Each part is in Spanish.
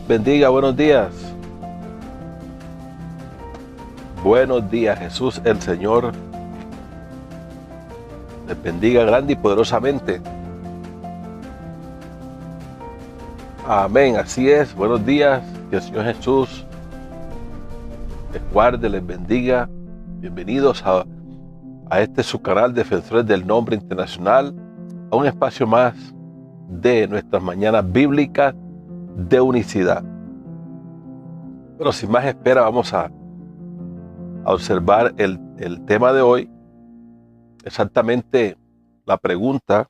bendiga, buenos días. Buenos días, Jesús el Señor les bendiga grande y poderosamente. Amén, así es. Buenos días, que el Señor Jesús les guarde, les bendiga. Bienvenidos a este su canal Defensores del Nombre Internacional, a un espacio más de nuestras mañanas bíblicas de unicidad. Pero sin más espera, vamos a observar el tema de hoy. Exactamente la pregunta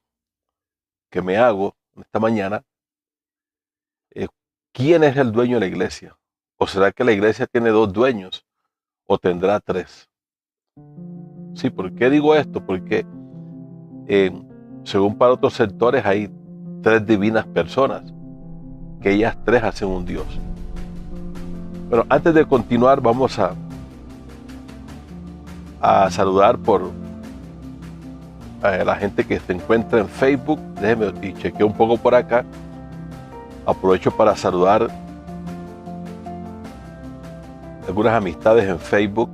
que me hago esta mañana es: ¿quién es el dueño de la iglesia? ¿O será que la iglesia tiene dos dueños o tendrá tres? Sí, ¿por qué digo esto? Porque según para otros sectores hay tres divinas personas, que ellas tres hacen un Dios. Bueno, antes de continuar, vamos a saludar por la gente que se encuentra en Facebook. Déjenme y chequeo un poco por acá. Aprovecho para saludar algunas amistades en Facebook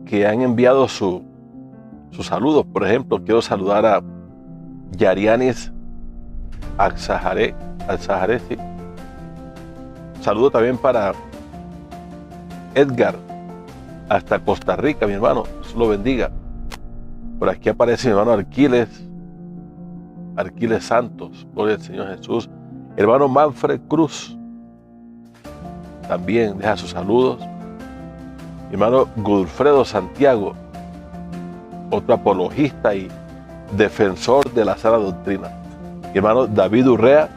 que han enviado sus saludos. Por ejemplo, quiero saludar a Yarianis Alzajaré, sí. Saludo también para Edgar hasta Costa Rica, mi hermano. Dios lo bendiga. Por aquí aparece mi hermano Arquiles Santos, gloria al Señor Jesús. Hermano Manfred Cruz también deja sus saludos. Mi hermano Gulfredo Santiago, otro apologista y defensor de la sana doctrina. Mi hermano David Urrea,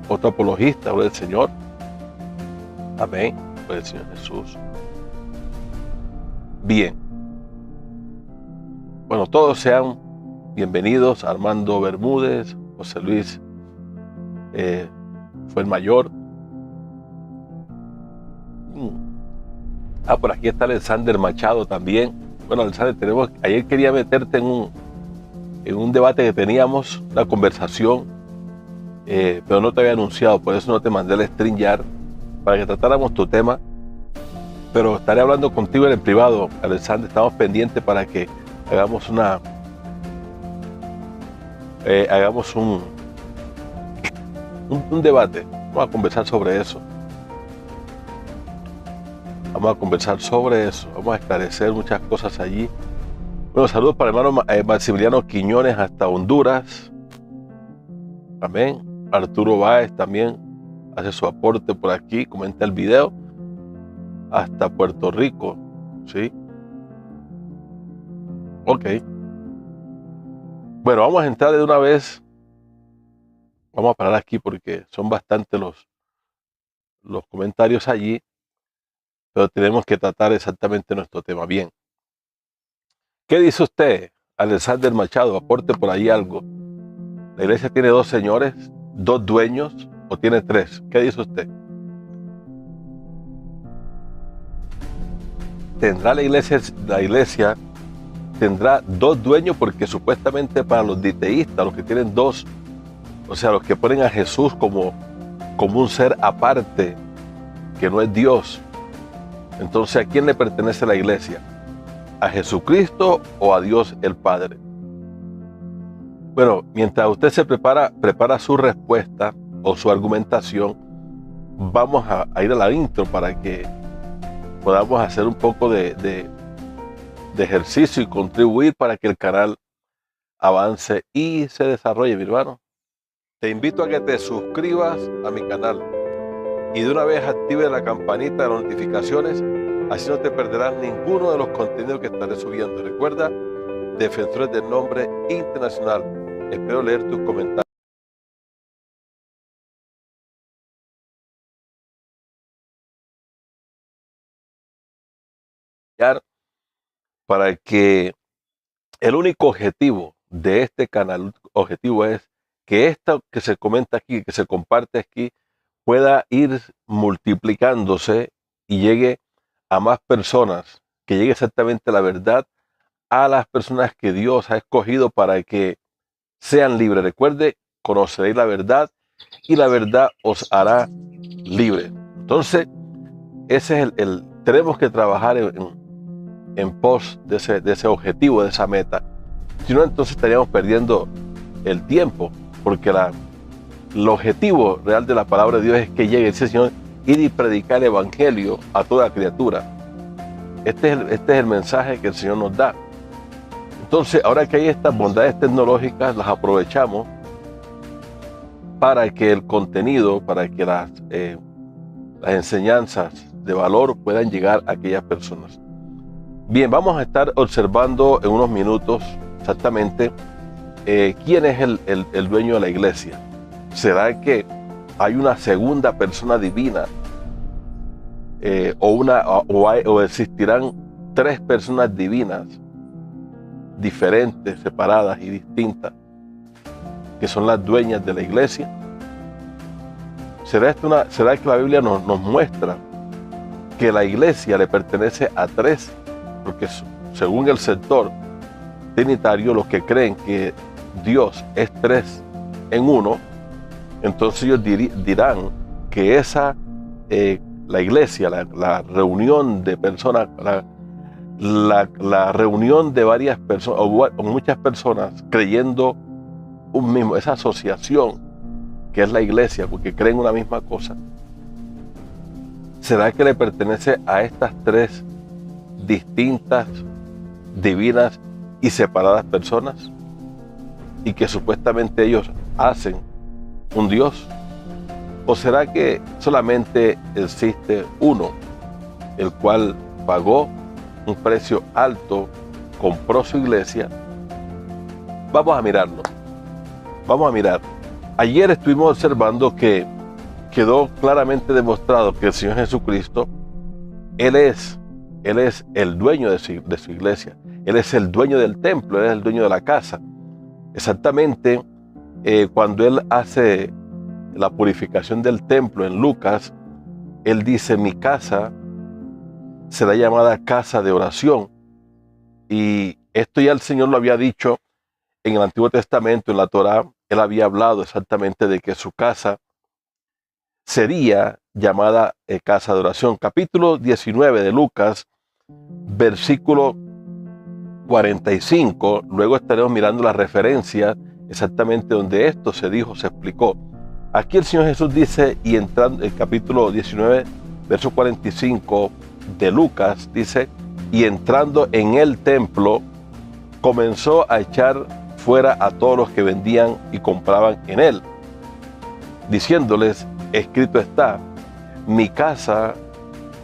otro apologista, gloria al Señor. Amén, gloria al Señor Jesús. Bien. Bueno, todos sean bienvenidos. Armando Bermúdez, José Luis fue el mayor. Por aquí está Alexander Machado también. Bueno, Alexander, ayer quería meterte en un debate que teníamos, una conversación, pero no te había anunciado, por eso no te mandé el StreamYard para que tratáramos tu tema. Pero estaré hablando contigo en el privado, Alexander. Estamos pendientes para que hagamos un debate. Vamos a conversar sobre eso. Vamos a esclarecer muchas cosas allí. Bueno, saludos para el hermano Maximiliano Quiñones hasta Honduras. Amén. Arturo Báez también hace su aporte por aquí, comenta el video. Hasta Puerto Rico, ¿sí? Ok. Bueno, vamos a entrar de una vez. Vamos a parar aquí porque son bastantes los comentarios allí, pero tenemos que tratar exactamente nuestro tema. Bien. ¿Qué dice usted, Alexander Machado? Aporte por ahí algo. ¿La iglesia tiene dos señores, dos dueños o tiene tres? ¿Qué dice usted? ¿Tendrá la iglesia tendrá dos dueños? Porque supuestamente para los diteístas, los que tienen dos, o sea, los que ponen a Jesús como un ser aparte, que no es Dios, entonces ¿a quién le pertenece la iglesia? ¿A Jesucristo o a Dios el Padre? Bueno, mientras usted se prepara su respuesta o su argumentación, vamos a ir a la intro para que podamos hacer un poco de ejercicio y contribuir para que el canal avance y se desarrolle, mi hermano. Te invito a que te suscribas a mi canal y de una vez active la campanita de las notificaciones, así no te perderás ninguno de los contenidos que estaré subiendo. Recuerda, Defensores del Nombre Internacional. Espero leer tus comentarios. Para que el único objetivo de este canal, el objetivo es que esto que se comenta aquí, que se comparte aquí, pueda ir multiplicándose y llegue a más personas, que llegue exactamente la verdad a las personas que Dios ha escogido para que sean libres. Recuerde, conoceréis la verdad y la verdad os hará libre. Entonces, ese es tenemos que trabajar en pos de ese objetivo, de esa meta. Si no, entonces estaríamos perdiendo el tiempo, porque el objetivo real de la palabra de Dios es que llegue ese Señor, ir y predicar el evangelio a toda criatura. Este es el mensaje que el Señor nos da. Entonces, ahora que hay estas bondades tecnológicas, las aprovechamos para que el contenido, para que las enseñanzas de valor puedan llegar a aquellas personas. Bien, vamos a estar observando en unos minutos exactamente quién es el dueño de la iglesia. ¿Será que hay una segunda persona divina o existirán tres personas divinas diferentes, separadas y distintas, que son las dueñas de la iglesia? ¿Será que la Biblia nos muestra que la iglesia le pertenece a tres? Porque según el sector trinitario, los que creen que Dios es tres en uno, entonces ellos dirán que la iglesia, la reunión de personas, la reunión de varias personas o muchas personas creyendo esa asociación que es la iglesia, porque creen una misma cosa, ¿será que le pertenece a estas tres distintas, divinas y separadas personas? Y que supuestamente ellos hacen un Dios. ¿O será que solamente existe uno, el cual pagó un precio alto, compró su iglesia? Vamos a mirarlo. Vamos a mirar. Ayer estuvimos observando que quedó claramente demostrado que el Señor Jesucristo, Él es el dueño de su iglesia. Él es el dueño del templo, Él es el dueño de la casa. Exactamente, cuando Él hace la purificación del templo en Lucas, Él dice: mi casa será llamada casa de oración. Y esto ya el Señor lo había dicho en el Antiguo Testamento, en la Torá. Él había hablado exactamente de que su casa sería llamada casa de oración. Capítulo 19 de Lucas, versículo 45. Luego estaremos mirando las referencias exactamente donde esto se dijo, se explicó. Aquí el Señor Jesús dice, y entrando el capítulo 19, verso 45 de Lucas, dice: y entrando en el templo, comenzó a echar fuera a todos los que vendían y compraban en él, diciéndoles: escrito está, mi casa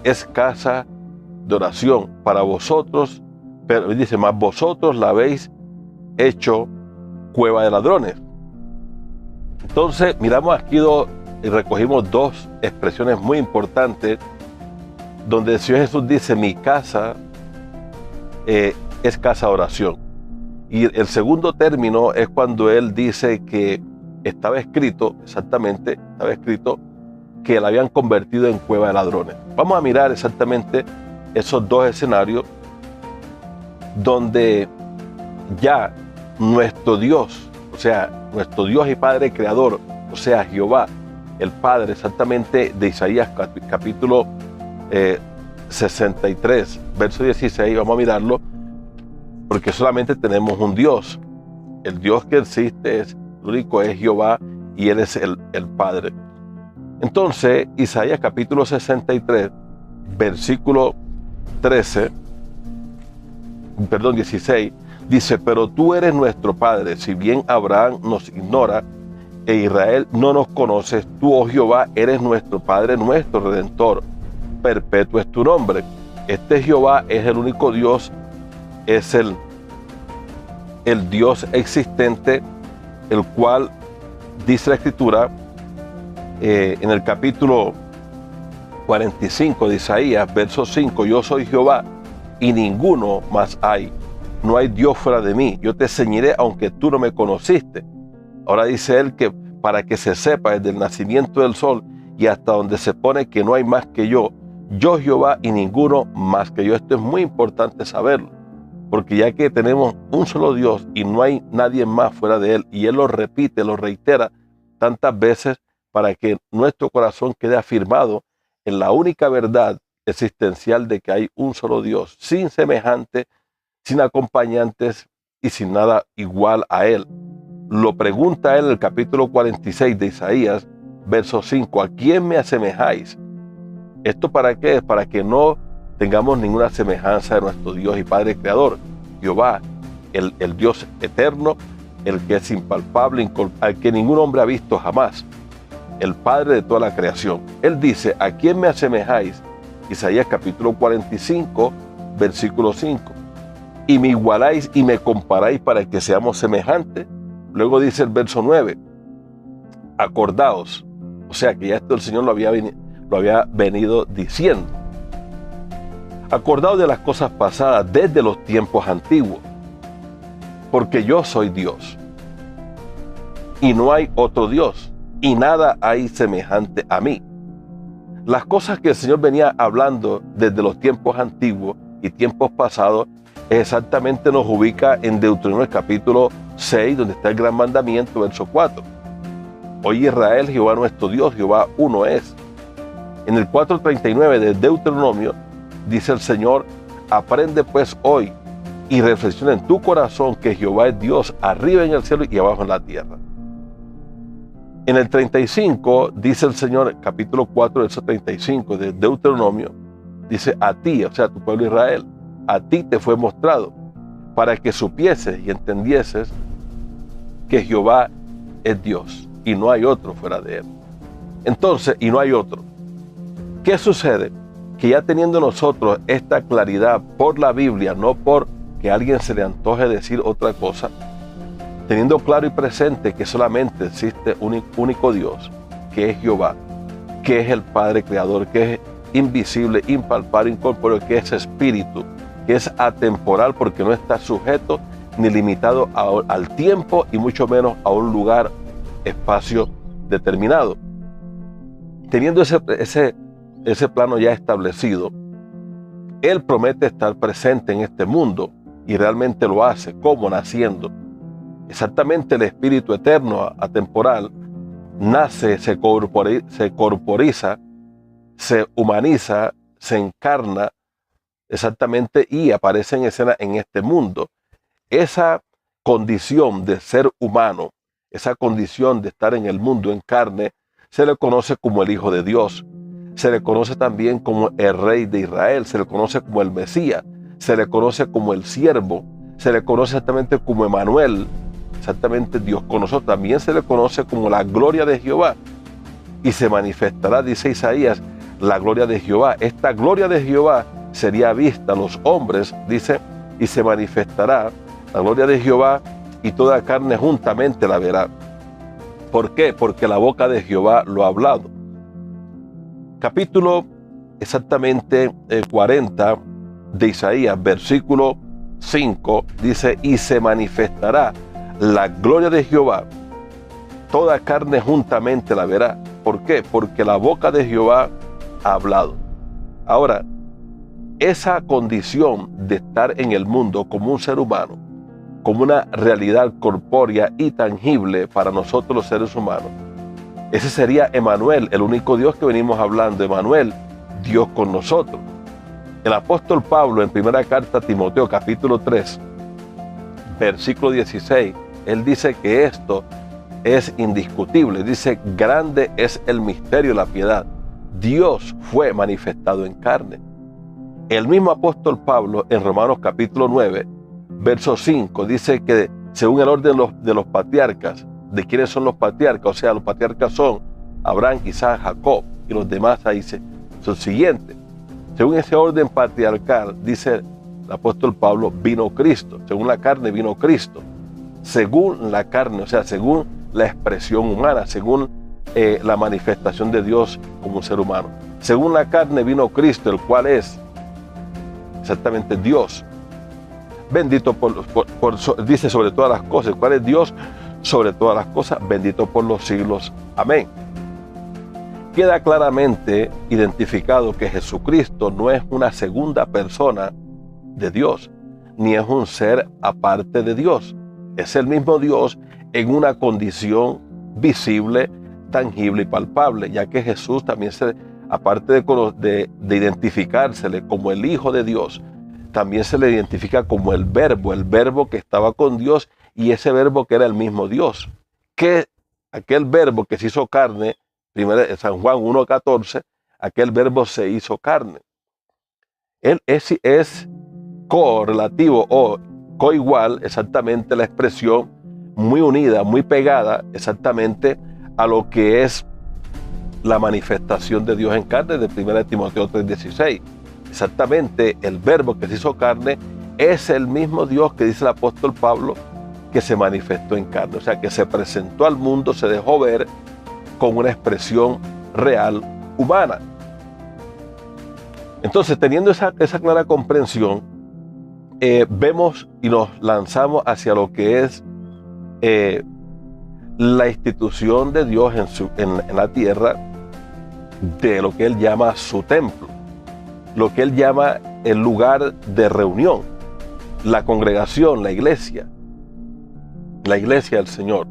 es casa de oración para vosotros, pero dice, mas vosotros la habéis hecho cueva de ladrones. Entonces miramos aquí y recogimos dos expresiones muy importantes, donde el Señor Jesús dice: mi casa es casa de oración. Y el segundo término es cuando Él dice que estaba escrito, exactamente, estaba escrito que la habían convertido en cueva de ladrones. Vamos a mirar exactamente esos dos escenarios donde ya nuestro Dios, o sea, nuestro Dios y Padre Creador, o sea, Jehová, el Padre, exactamente, de Isaías capítulo 63, verso 16, vamos a mirarlo, porque solamente tenemos un Dios. El Dios que existe el único es Jehová, y Él es el Padre. Entonces, Isaías capítulo 63, versículo 16, dice: pero tú eres nuestro Padre, si bien Abraham nos ignora e Israel no nos conoce, tú, oh Jehová, eres nuestro Padre, nuestro Redentor, perpetuo es tu nombre. Este Jehová es el único Dios, es el Dios existente, el cual dice la Escritura en el capítulo 45 de Isaías, verso 5: yo soy Jehová y ninguno más hay, no hay Dios fuera de mí, yo te ceñiré aunque tú no me conociste. Ahora dice Él que para que se sepa desde el nacimiento del sol y hasta donde se pone que no hay más que yo Jehová y ninguno más que yo. Esto es muy importante saberlo, porque ya que tenemos un solo Dios y no hay nadie más fuera de Él, y Él lo repite, lo reitera tantas veces, para que nuestro corazón quede afirmado en la única verdad existencial de que hay un solo Dios, sin semejante, sin acompañantes y sin nada igual a Él. Lo pregunta él en el capítulo 46 de Isaías, verso 5, ¿a quién me asemejáis? ¿Esto para qué? Es para que no tengamos ninguna semejanza de nuestro Dios y Padre Creador, Jehová, el Dios eterno, el que es impalpable, al que ningún hombre ha visto jamás, el Padre de toda la creación. Él dice, ¿a quién me asemejáis? Isaías capítulo 45, versículo 5. Y me igualáis y me comparáis para que seamos semejantes. Luego dice el verso 9, acordaos. O sea que ya esto el Señor lo había venido diciendo. Acordaos de las cosas pasadas desde los tiempos antiguos, porque yo soy Dios, y no hay otro Dios, y nada hay semejante a mí. Las cosas que el Señor venía hablando desde los tiempos antiguos y tiempos pasados, exactamente nos ubica en Deuteronomio capítulo 6, donde está el gran mandamiento, verso 4. Oye Israel, Jehová nuestro Dios, Jehová uno es. En el 4:39 de Deuteronomio, dice el Señor, aprende pues hoy y reflexiona en tu corazón que Jehová es Dios arriba en el cielo y abajo en la tierra. En el 35 dice el Señor, capítulo 4, verso 35 de Deuteronomio, dice a ti, o sea, a tu pueblo Israel, a ti te fue mostrado para que supieses y entendieses que Jehová es Dios y no hay otro fuera de él. Entonces, y no hay otro. ¿Qué sucede? Que ya teniendo nosotros esta claridad por la Biblia, no por que a alguien se le antoje decir otra cosa, teniendo claro y presente que solamente existe un único Dios, que es Jehová, que es el Padre Creador, que es invisible, impalpable, incorpóreo, que es espíritu, que es atemporal porque no está sujeto ni limitado al tiempo y mucho menos a un lugar, espacio determinado. Teniendo ese plano ya establecido, Él promete estar presente en este mundo y realmente lo hace. ¿Cómo? Naciendo. Exactamente el Espíritu Eterno, atemporal, nace, se corporiza, se humaniza, se encarna exactamente y aparece en escena en este mundo. Esa condición de ser humano, esa condición de estar en el mundo en carne, se le conoce como el Hijo de Dios. Se le conoce también como el Rey de Israel, se le conoce como el Mesías, se le conoce como el Siervo, se le conoce exactamente como Emanuel, exactamente Dios con nosotros. También se le conoce como la gloria de Jehová. Y se manifestará, dice Isaías, la gloria de Jehová. Esta gloria de Jehová sería vista a los hombres, dice, y se manifestará la gloria de Jehová y toda carne juntamente la verá. ¿Por qué? Porque la boca de Jehová lo ha hablado. Capítulo exactamente 40 de Isaías, versículo 5, dice, y se manifestará la gloria de Jehová, toda carne juntamente la verá. ¿Por qué? Porque la boca de Jehová ha hablado. Ahora, esa condición de estar en el mundo como un ser humano, como una realidad corpórea y tangible para nosotros los seres humanos, ese sería Emanuel, el único Dios que venimos hablando, Emanuel, Dios con nosotros. El apóstol Pablo en primera carta a Timoteo capítulo 3, versículo 16, él dice que esto es indiscutible. Dice, grande es el misterio de la piedad. Dios fue manifestado en carne. El mismo apóstol Pablo en Romanos capítulo 9, verso 5, dice que según el orden de los patriarcas, ¿de quiénes son los patriarcas? O sea, los patriarcas son Abraham, Isaac, Jacob y los demás ahí son siguientes. Según ese orden patriarcal, dice el apóstol Pablo, vino Cristo. Según la carne vino Cristo. Según la carne, o sea, según la expresión humana, según la manifestación de Dios como un ser humano. Según la carne vino Cristo, el cual es exactamente Dios. Bendito dice sobre todas las cosas, el cual es Dios sobre todas las cosas, bendito por los siglos. Amén. Queda claramente identificado que Jesucristo no es una segunda persona de Dios, ni es un ser aparte de Dios. Es el mismo Dios en una condición visible, tangible y palpable, ya que Jesús también aparte de identificársele como el Hijo de Dios, también se le identifica como el verbo que estaba con Dios, y ese verbo que era el mismo Dios, que aquel verbo que se hizo carne, primero San Juan 1:14, aquel verbo se hizo carne. Él es correlativo o coigual, exactamente la expresión, muy unida, muy pegada exactamente a lo que es la manifestación de Dios en carne de 1 Timoteo 3:16. Exactamente, el verbo que se hizo carne es el mismo Dios que dice el apóstol Pablo que se manifestó en carne, o sea, que se presentó al mundo, se dejó ver con una expresión real humana. Entonces, teniendo esa clara comprensión, vemos y nos lanzamos hacia lo que es la institución de Dios en la tierra, de lo que Él llama su templo, lo que Él llama el lugar de reunión, la congregación, la iglesia del Señor,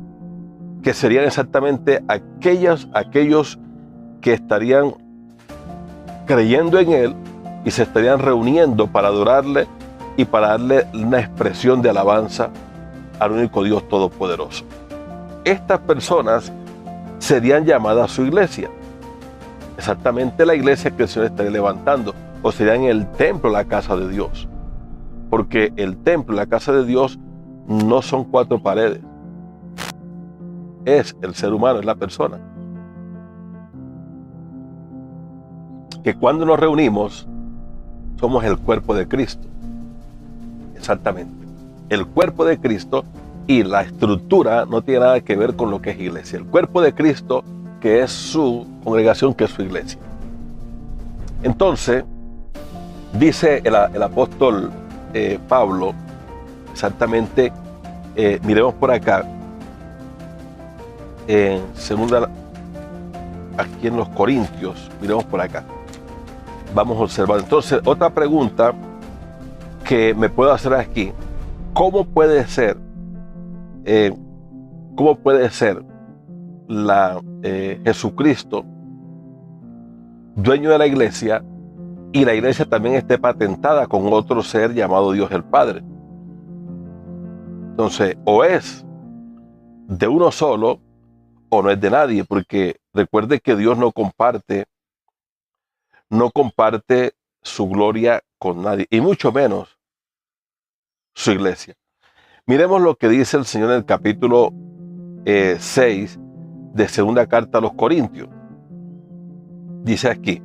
que serían exactamente aquellos que estarían creyendo en Él y se estarían reuniendo para adorarle y para darle una expresión de alabanza al único Dios todopoderoso. Estas personas serían llamadas a su iglesia, exactamente la iglesia que el Señor estaría levantando, o serían el templo, la casa de Dios, porque el templo, la casa de Dios, no son 4 paredes, es el ser humano, es la persona. Que cuando nos reunimos, somos el cuerpo de Cristo. Exactamente. El cuerpo de Cristo, y la estructura no tiene nada que ver con lo que es iglesia. El cuerpo de Cristo, que es su congregación, que es su iglesia. Entonces, dice el apóstol Pablo, exactamente, miremos por acá, en segunda, aquí en los Corintios, miremos por acá. Vamos a observar. Entonces, otra pregunta que me puedo hacer aquí: ¿cómo puede ser Jesucristo dueño de la iglesia y la iglesia también esté patentada con otro ser llamado Dios el Padre? Entonces, o es de uno solo o no es de nadie, porque recuerde que Dios no comparte su gloria con nadie, y mucho menos su iglesia. Miremos lo que dice el Señor en el capítulo 6 de segunda carta a los Corintios. Dice aquí: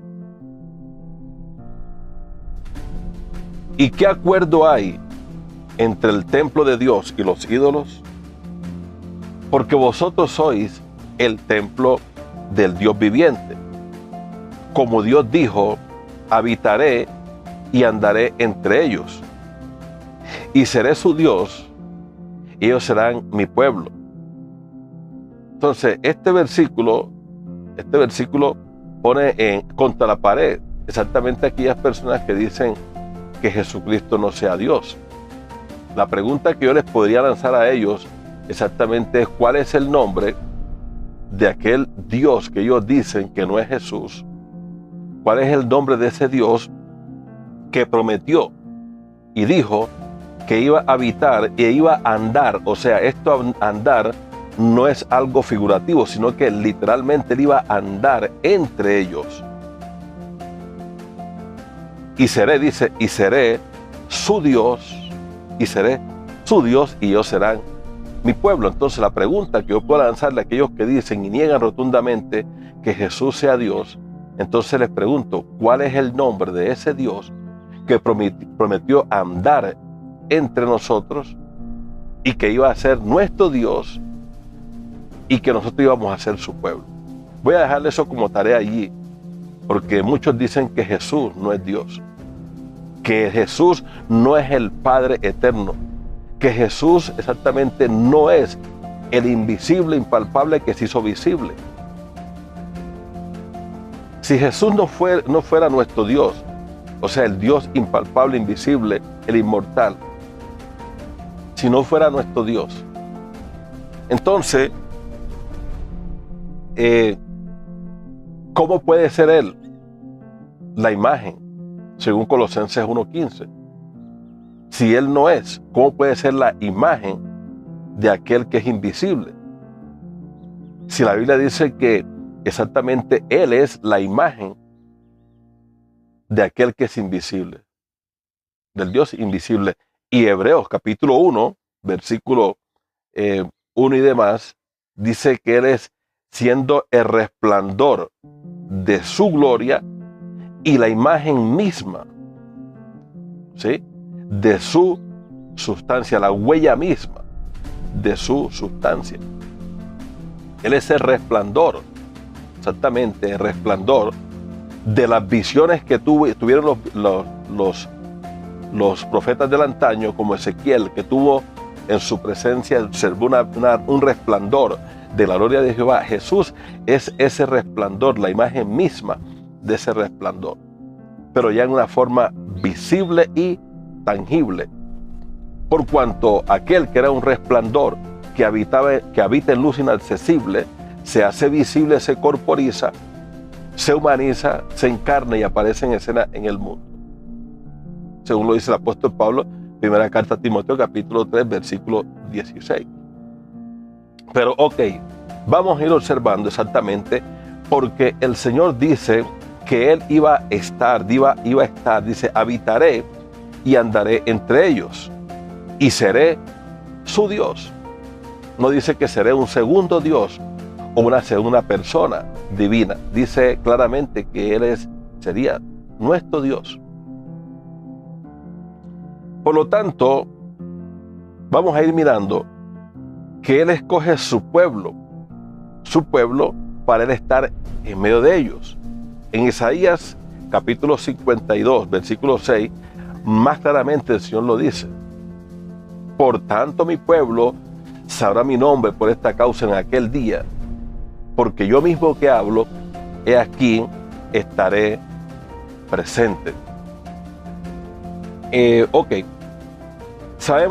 ¿y qué acuerdo hay entre el templo de Dios y los ídolos? Porque vosotros sois el templo del Dios viviente. Como Dios dijo: habitaré y andaré entre ellos, y seré su Dios, y ellos serán mi pueblo. Entonces, este versículo pone contra la pared exactamente aquellas personas que dicen que Jesucristo no sea Dios. La pregunta que yo les podría lanzar a ellos exactamente es: ¿cuál es el nombre de aquel Dios que ellos dicen que no es Jesús? ¿Cuál es el nombre de ese Dios que prometió y dijo que iba a habitar e iba a andar? O sea, esto andar no es algo figurativo, sino que literalmente él iba a andar entre ellos. Y seré su Dios, y ellos serán mi pueblo. Entonces, la pregunta que yo puedo lanzarle a aquellos que dicen y niegan rotundamente que Jesús sea Dios, entonces les pregunto: ¿cuál es el nombre de ese Dios que prometió andar entre nosotros y que iba a ser nuestro Dios y que nosotros íbamos a ser su pueblo? Voy a dejarle eso como tarea allí, porque muchos dicen que Jesús no es Dios, que Jesús no es el Padre eterno, que Jesús exactamente no es el invisible, impalpable que se hizo visible. Si Jesús no fuera nuestro Dios, o sea, el Dios impalpable, invisible, el inmortal, si no fuera nuestro Dios, entonces ¿Cómo puede ser Él? La imagen, según Colosenses 1:15. Si Él no es, ¿cómo puede ser la imagen de aquel que es invisible? Si la Biblia dice que exactamente Él es la imagen de aquel que es invisible, del Dios invisible. Y Hebreos capítulo 1, versículo 1 y demás, dice que Él es siendo el resplandor de su gloria y la imagen misma, ¿sí?, de su sustancia, la huella misma de su sustancia. Él es el resplandor, exactamente, el resplandor de las visiones que tuvieron los profetas del antaño, como Ezequiel, que tuvo en su presencia, observó un resplandor de la gloria de Jehová. Jesús es ese resplandor, la imagen misma de ese resplandor, pero ya en una forma visible y tangible, por cuanto aquel que era un resplandor que habita en luz inaccesible, se hace visible, se corporiza, se humaniza, se encarna y aparece en escena en el mundo, según lo dice el apóstol Pablo, primera carta a Timoteo capítulo 3 versículo 16. Pero vamos a ir observando exactamente, porque el Señor dice que Él iba a estar, dice, habitaré y andaré entre ellos y seré su Dios. No dice que seré un segundo Dios o una segunda persona divina. Dice claramente que Él sería nuestro Dios. Por lo tanto, vamos a ir mirando que Él escoge su pueblo para Él estar en medio de ellos. En Isaías capítulo 52, versículo 6, más claramente el Señor lo dice: por tanto mi pueblo sabrá mi nombre por esta causa en aquel día, porque yo mismo que hablo, he aquí, estaré presente.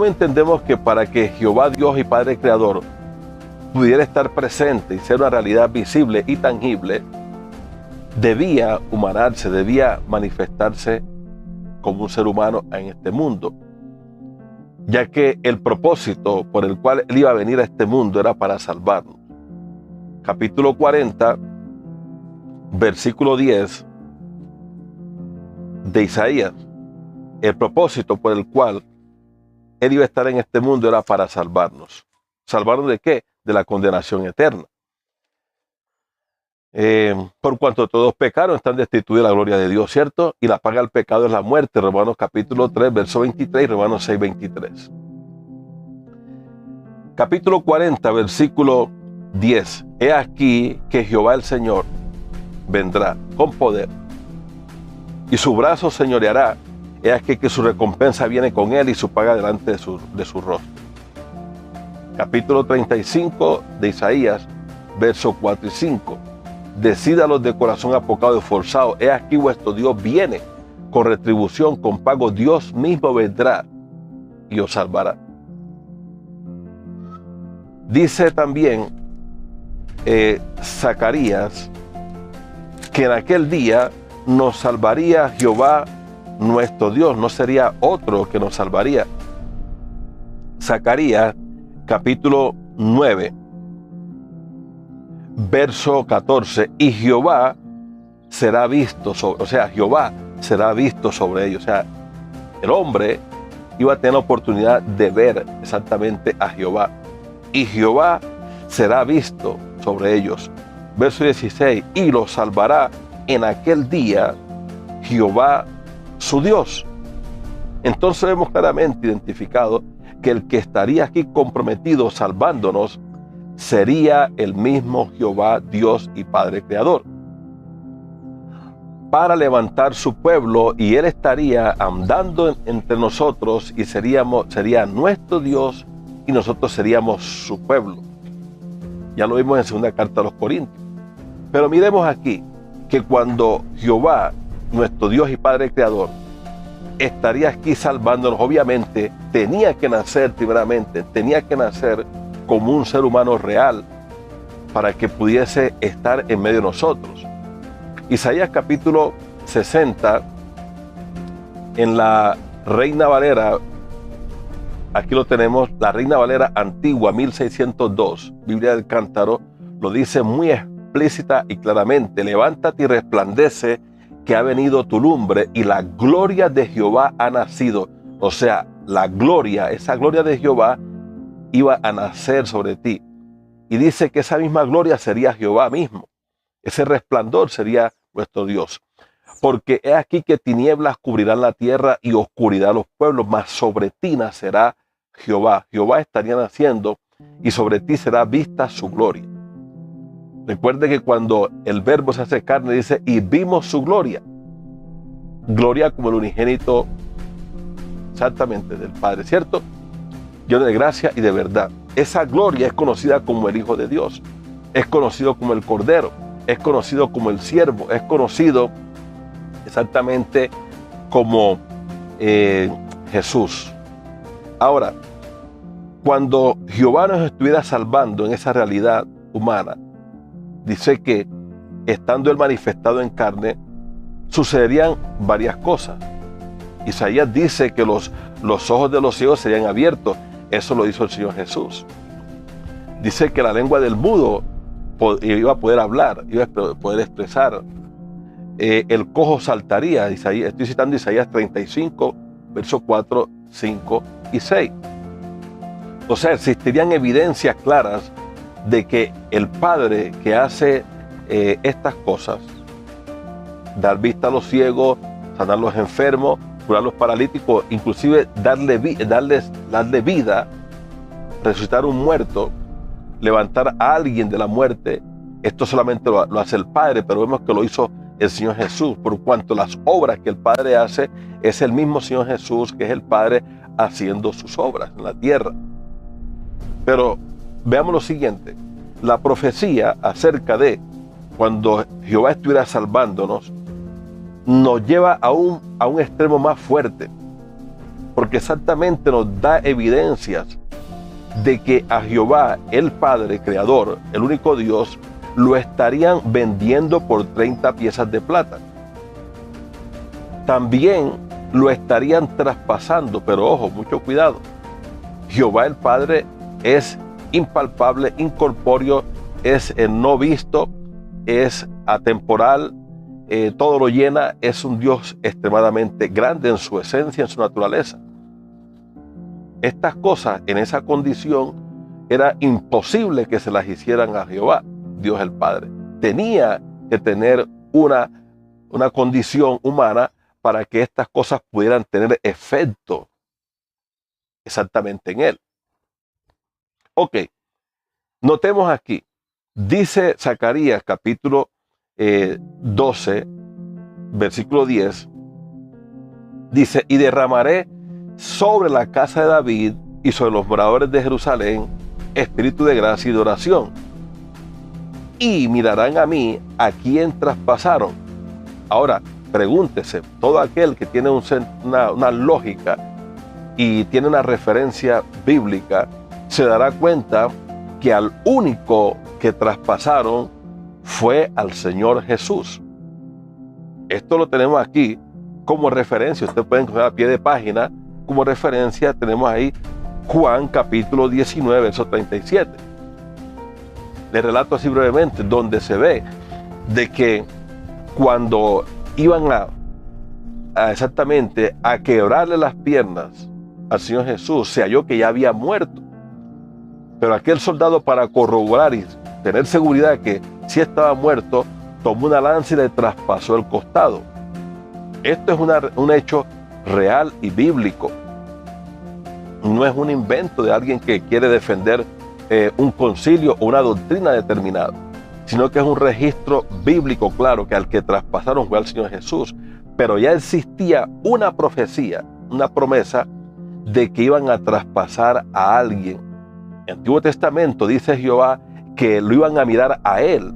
Entendemos que para que Jehová Dios y Padre Creador pudiera estar presente y ser una realidad visible y tangible, debía humanarse, debía manifestarse como un ser humano en este mundo, ya que el propósito por el cual Él iba a venir a este mundo era para salvarnos. Capítulo 40, versículo 10 de Isaías. El propósito por el cual Él iba a estar en este mundo era para salvarnos. ¿Salvarnos de qué? De la condenación eterna. Por cuanto todos pecaron, están destituidos de la gloria de Dios, ¿cierto? Y la paga del pecado es la muerte. Romanos capítulo 3, verso 23 y Romanos 6, 23. Capítulo 40, versículo 10. He aquí que Jehová el Señor vendrá con poder y su brazo señoreará. He aquí que su recompensa viene con Él y su paga delante de su rostro. Capítulo 35 de Isaías, verso 4 y 5. Decid a los de corazón apocado y forzado: he aquí vuestro Dios viene con retribución, con pago. Dios mismo vendrá y os salvará. Dice también Zacarías que en aquel día nos salvaría Jehová nuestro Dios, no sería otro que nos salvaría. Zacarías capítulo 9, verso 14, y Jehová será visto sobre, Jehová será visto sobre ellos. El hombre iba a tener la oportunidad de ver exactamente a Jehová, y Jehová será visto sobre ellos. Verso 16, y los salvará en aquel día Jehová su Dios. Entonces vemos claramente identificado que el que estaría aquí comprometido salvándonos sería el mismo Jehová Dios y Padre Creador, para levantar su pueblo, y Él estaría andando entre nosotros y sería nuestro Dios y nosotros seríamos su pueblo. Ya lo vimos en segunda carta a los Corintios. Pero miremos aquí que cuando Jehová, nuestro Dios y Padre Creador, estaría aquí salvándonos, obviamente tenía que nacer primeramente, tenía que nacer como un ser humano real, para que pudiese estar en medio de nosotros. Isaías capítulo 60, en la Reina Valera, aquí lo tenemos, la Reina Valera antigua 1602, Biblia del Cántaro, lo dice muy explícita y claramente: levántate y resplandece, que ha venido tu lumbre y la gloria de Jehová ha nacido. O sea, la gloria, esa gloria de Jehová iba a nacer sobre ti. Y dice que esa misma gloria sería Jehová mismo. Ese resplandor sería nuestro Dios. Porque he aquí que tinieblas cubrirán la tierra y oscuridad los pueblos, mas sobre ti nacerá Jehová. Jehová estaría naciendo y sobre ti será vista su gloria. Recuerde que cuando el verbo se hace carne, dice: y vimos su gloria. Gloria como el unigénito, exactamente, del Padre, ¿cierto? Lleno de gracia y de verdad. Esa gloria es conocida como el Hijo de Dios. Es conocido como el Cordero. Es conocido como el Siervo. Es conocido exactamente como Jesús. Ahora, cuando Jehová nos estuviera salvando en esa realidad humana, dice que estando Él manifestado en carne, sucederían varias cosas. Isaías dice que los ojos de los ciegos serían abiertos. Eso lo hizo el Señor Jesús. Dice que la lengua del mudo iba a poder hablar, iba a poder expresar. El cojo saltaría. Estoy citando Isaías 35, versos 4, 5 y 6. O sea, existirían evidencias claras de que el Padre que hace estas cosas, dar vista a los ciegos, sanar a los enfermos, curar a los paralíticos, inclusive darle vida, resucitar un muerto, levantar a alguien de la muerte, esto solamente lo hace el Padre, pero vemos que lo hizo el Señor Jesús, por cuanto las obras que el Padre hace es el mismo Señor Jesús, que es el Padre haciendo sus obras en la tierra. Pero veamos lo siguiente: la profecía acerca de cuando Jehová estuviera salvándonos nos lleva a un extremo más fuerte, porque exactamente nos da evidencias de que a Jehová, el Padre Creador, el único Dios, lo estarían vendiendo por 30 piezas de plata. También lo estarían traspasando, pero ojo, mucho cuidado. Jehová el Padre es impalpable, incorpóreo, es no visto, es atemporal, todo lo llena, es un Dios extremadamente grande en su esencia, en su naturaleza. Estas cosas en esa condición era imposible que se las hicieran a Jehová, Dios el Padre. Tenía que tener una condición humana para que estas cosas pudieran tener efecto exactamente en él. Ok, notemos aquí, dice Zacarías capítulo 12, versículo 10, dice: y derramaré sobre la casa de David y sobre los moradores de Jerusalén espíritu de gracia y de oración, y mirarán a mí a quien traspasaron. Ahora, pregúntese, todo aquel que tiene una lógica y tiene una referencia bíblica, se dará cuenta que al único que traspasaron fue al Señor Jesús. Esto lo tenemos aquí como referencia. Usted puede encontrar a pie de página como referencia. Tenemos ahí Juan capítulo 19, verso 37. Le relato así brevemente, donde se ve de que cuando iban exactamente a quebrarle las piernas al Señor Jesús, se halló que ya había muerto. Pero aquel soldado, para corroborar y tener seguridad que sí estaba muerto, tomó una lanza y le traspasó el costado. Esto es un hecho real y bíblico. No es un invento de alguien que quiere defender un concilio o una doctrina determinada, sino que es un registro bíblico claro que al que traspasaron fue al Señor Jesús. Pero ya existía una profecía, una promesa de que iban a traspasar a alguien. En el Antiguo Testamento dice Jehová que lo iban a mirar a él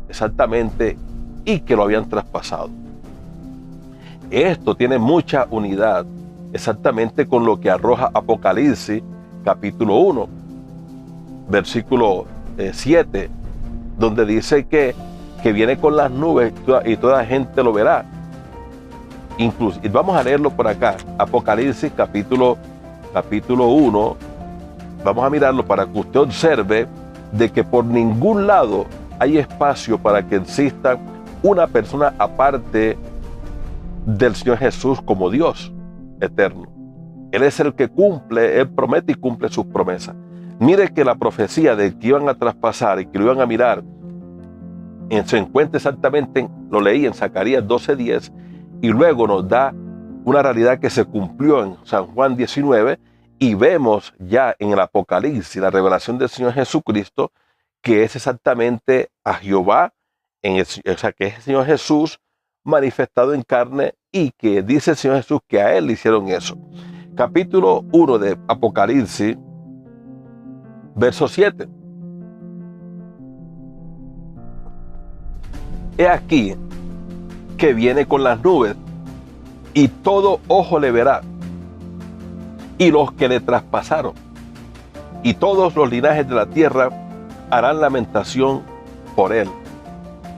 exactamente y que lo habían traspasado. Esto tiene mucha unidad exactamente con lo que arroja Apocalipsis capítulo 1, versículo 7, donde dice que viene con las nubes y toda la gente lo verá. Incluso, y vamos a leerlo por acá, Apocalipsis capítulo 1, vamos a mirarlo para que usted observe de que por ningún lado hay espacio para que exista una persona aparte del Señor Jesús como Dios eterno. Él es el que cumple, Él promete y cumple sus promesas. Mire que la profecía de que iban a traspasar y que lo iban a mirar se encuentra exactamente, lo leí en Zacarías 12:10, y luego nos da una realidad que se cumplió en San Juan 19, y vemos ya en el Apocalipsis la revelación del Señor Jesucristo, que es exactamente a Jehová, que es el Señor Jesús manifestado en carne, y que dice el Señor Jesús que a Él le hicieron eso. Capítulo 1 de Apocalipsis, verso 7. He aquí que viene con las nubes, y todo ojo le verá, y los que le traspasaron, y todos los linajes de la tierra harán lamentación por él.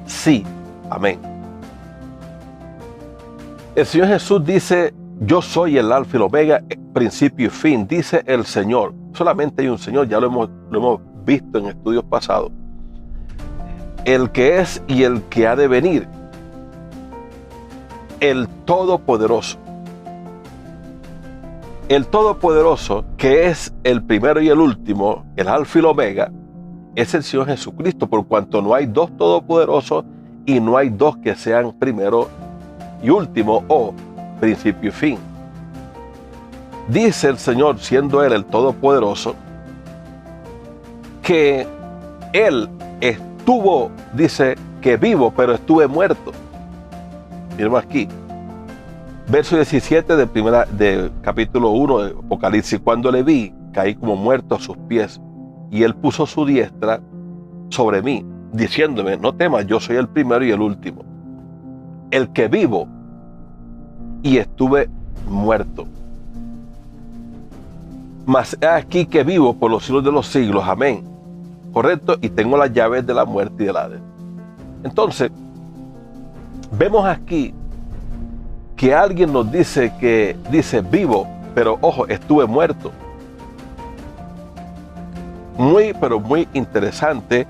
Sí, amén. El Señor Jesús dice: yo soy el Alfa y el Omega, principio y fin, dice el Señor. Solamente hay un Señor, ya lo hemos visto en estudios pasados. El que es y el que ha de venir, el Todopoderoso. El Todopoderoso, que es el primero y el último, el Alfa y el Omega, es el Señor Jesucristo, por cuanto no hay dos todopoderosos y no hay dos que sean primero y último, o principio y fin. Dice el Señor, siendo Él el Todopoderoso, que Él estuvo, dice que vivo, pero estuve muerto. Miremos aquí, verso 17 de capítulo 1 de Apocalipsis. Cuando le vi, caí como muerto a sus pies, y Él puso su diestra sobre mí, diciéndome: no temas, yo soy el primero y el último, el que vivo y estuve muerto. Mas he aquí que vivo por los siglos de los siglos. Amén. Correcto. Y tengo las llaves de la muerte y del Hades. Entonces, vemos aquí que alguien nos dice que dice vivo, pero ojo, estuve muerto. Pero muy interesante,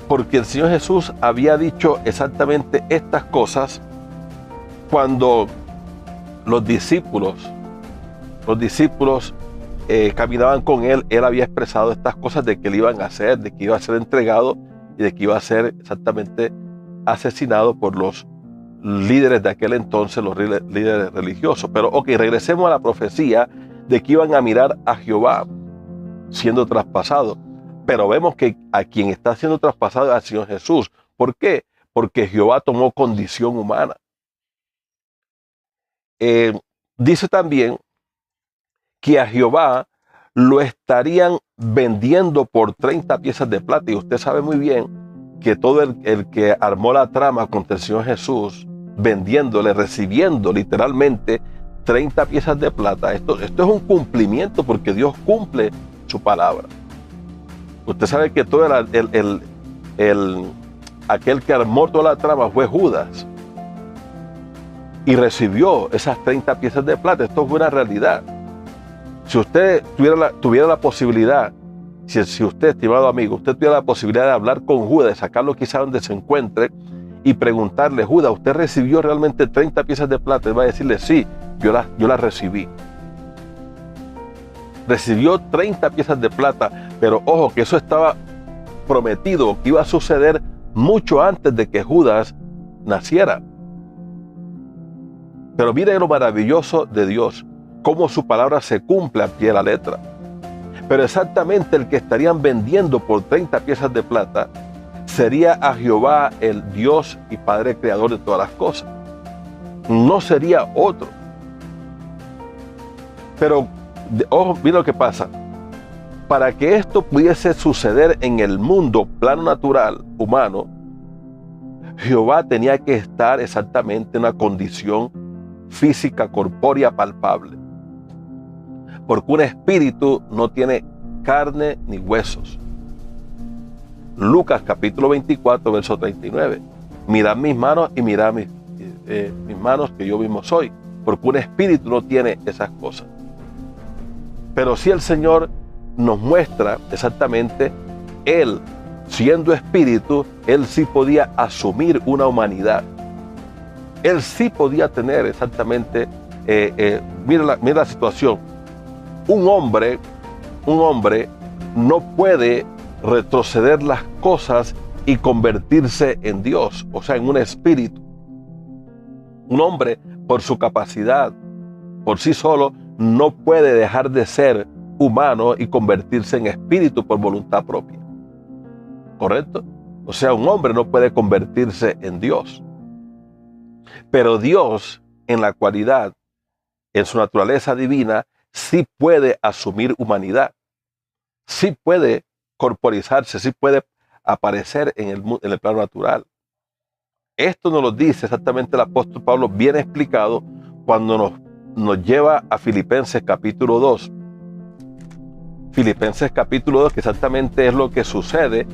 porque el Señor Jesús había dicho exactamente estas cosas cuando los discípulos caminaban con Él. Él había expresado estas cosas de que le iban a hacer, de que iba a ser entregado y de que iba a ser exactamente asesinado por los líderes de aquel entonces, los líderes religiosos. Pero ok, regresemos a la profecía de que iban a mirar a Jehová siendo traspasado. Pero vemos que a quien está siendo traspasado es al Señor Jesús. ¿Por qué? Porque Jehová tomó condición humana. Dice también que a Jehová lo estarían vendiendo por 30 piezas de plata. Y usted sabe muy bien que todo el que armó la trama contra el Señor Jesús, vendiéndole, recibiendo literalmente 30 piezas de plata, esto es un cumplimiento, porque Dios cumple su palabra. Usted sabe que todo aquel que armó toda la trama fue Judas, y recibió esas 30 piezas de plata. Esto fue una realidad. Si usted tuviera la posibilidad, si usted, estimado amigo, usted tuviera la posibilidad de hablar con Judas, de sacarlo quizá donde se encuentre y preguntarle: Judas, ¿usted recibió realmente 30 piezas de plata? Él va a decirle: sí, yo las recibí. Recibió 30 piezas de plata, pero ojo, que eso estaba prometido, que iba a suceder mucho antes de que Judas naciera. Pero mire lo maravilloso de Dios, cómo su palabra se cumple a pie de la letra. Pero exactamente el que estarían vendiendo por 30 piezas de plata sería a Jehová, el Dios y Padre creador de todas las cosas. No sería otro. Pero, ojo, mira lo que pasa. Para que esto pudiese suceder en el mundo, plano natural, humano, Jehová tenía que estar exactamente en una condición física, corpórea, palpable. Porque un espíritu no tiene carne ni huesos. Lucas capítulo 24, verso 39. Mirad mis manos y mirad mis manos que yo mismo soy, porque un espíritu no tiene esas cosas. Pero si el Señor nos muestra exactamente, Él, siendo espíritu, Él sí podía asumir una humanidad. Él sí podía tener exactamente, mira la situación. Un hombre no puede retroceder las cosas y convertirse en Dios, o sea, en un espíritu. Un hombre, por su capacidad, por sí solo, no puede dejar de ser humano y convertirse en espíritu por voluntad propia. ¿Correcto? O sea, un hombre no puede convertirse en Dios. Pero Dios, en la cualidad, en su naturaleza divina, sí puede asumir humanidad. Sí puede corporizarse, sí puede aparecer en el plano natural. Esto nos lo dice exactamente el apóstol Pablo, bien explicado, cuando nos lleva a Filipenses capítulo 2. Filipenses capítulo 2, que exactamente es lo que sucede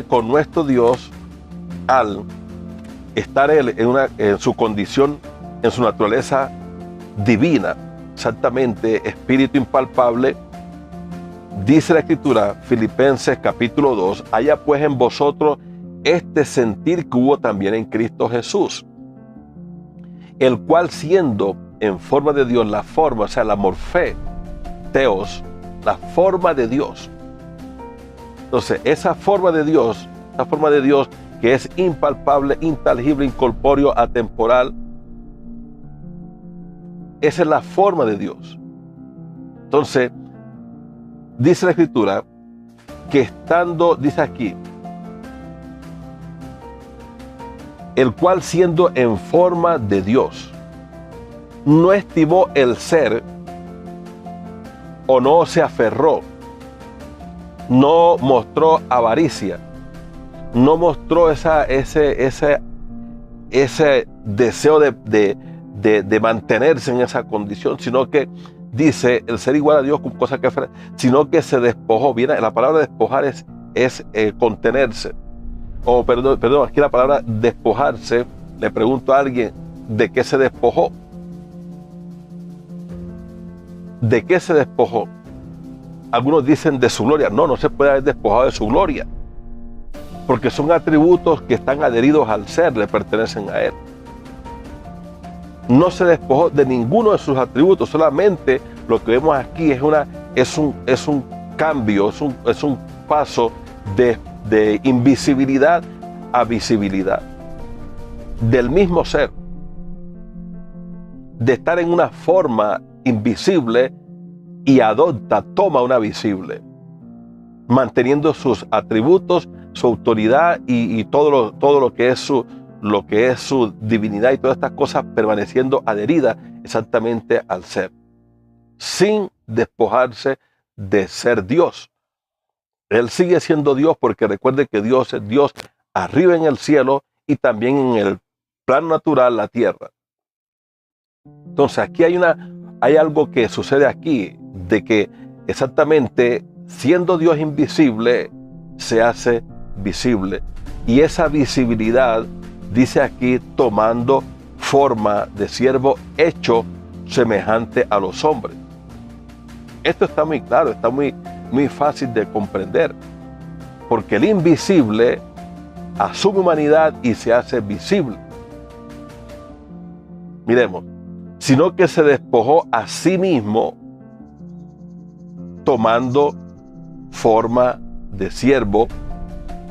con nuestro Dios al estar Él en su condición, en su naturaleza divina, exactamente espíritu impalpable. Dice la Escritura, Filipenses capítulo 2, haya pues en vosotros este sentir que hubo también en Cristo Jesús, el cual siendo en forma de Dios, la forma, o sea, la morfé, teos, la forma de Dios. Entonces, esa forma de Dios que es impalpable, intangible, incorpóreo, atemporal, esa es la forma de Dios. Entonces, dice la Escritura que estando, dice aquí, el cual siendo en forma de Dios, no estimó el ser o no se aferró, no mostró avaricia, no mostró ese deseo de mantenerse en esa condición, sino que dice el ser igual a Dios con cosas que sino que se despojó. Viene, la palabra despojar es contenerse. O perdón, aquí la palabra despojarse, le pregunto a alguien, ¿de qué se despojó? ¿De qué se despojó? Algunos dicen de su gloria. No se puede haber despojado de su gloria, porque son atributos que están adheridos al ser, le pertenecen a Él. No se despojó de ninguno de sus atributos, solamente lo que vemos aquí es un cambio, es un paso de invisibilidad a visibilidad del mismo ser, de estar en una forma invisible y toma una visible, manteniendo sus atributos, su autoridad y todo lo que es su divinidad y todas estas cosas permaneciendo adheridas exactamente al ser, sin despojarse de ser Dios. Él sigue siendo Dios, porque recuerde que Dios es Dios arriba en el cielo y también en el plano natural, la tierra. Entonces aquí hay algo que sucede aquí, de que exactamente siendo Dios invisible, se hace visible. Y esa visibilidad, dice aquí, tomando forma de siervo hecho semejante a los hombres. Esto está muy claro, está muy fácil de comprender, porque el invisible asume humanidad y se hace visible. Miremos, sino que se despojó a sí mismo, tomando forma de siervo,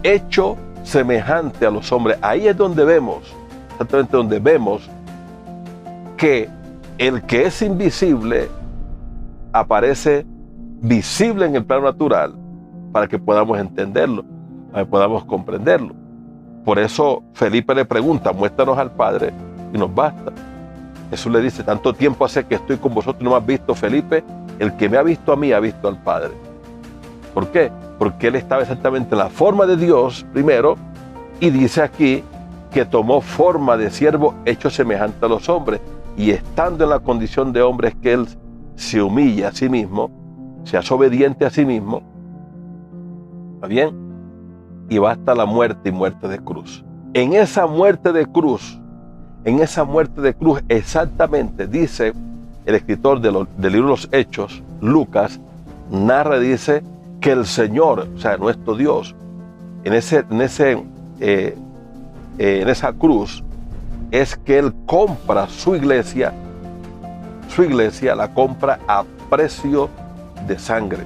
hecho semejante a los hombres. Ahí es donde vemos, exactamente donde vemos que el que es invisible aparece visible en el plano natural, para que podamos entenderlo, para que podamos comprenderlo. Por eso Felipe le pregunta, muéstranos al Padre y nos basta. Jesús le dice, tanto tiempo hace que estoy con vosotros y no me has visto, Felipe. El que me ha visto a mí ha visto al Padre. ¿Por qué? Porque él estaba exactamente en la forma de Dios primero, y dice aquí que tomó forma de siervo hecho semejante a los hombres, y estando en la condición de hombre es que él se humilla a sí mismo, se hace obediente a sí mismo, ¿Está bien? Y va hasta la muerte y muerte de cruz. En esa muerte de cruz, exactamente dice el escritor del libro de los Hechos, Lucas, narra, dice que el Señor, o sea, nuestro Dios, en esa cruz, es que Él compra su iglesia la compra a precio de sangre.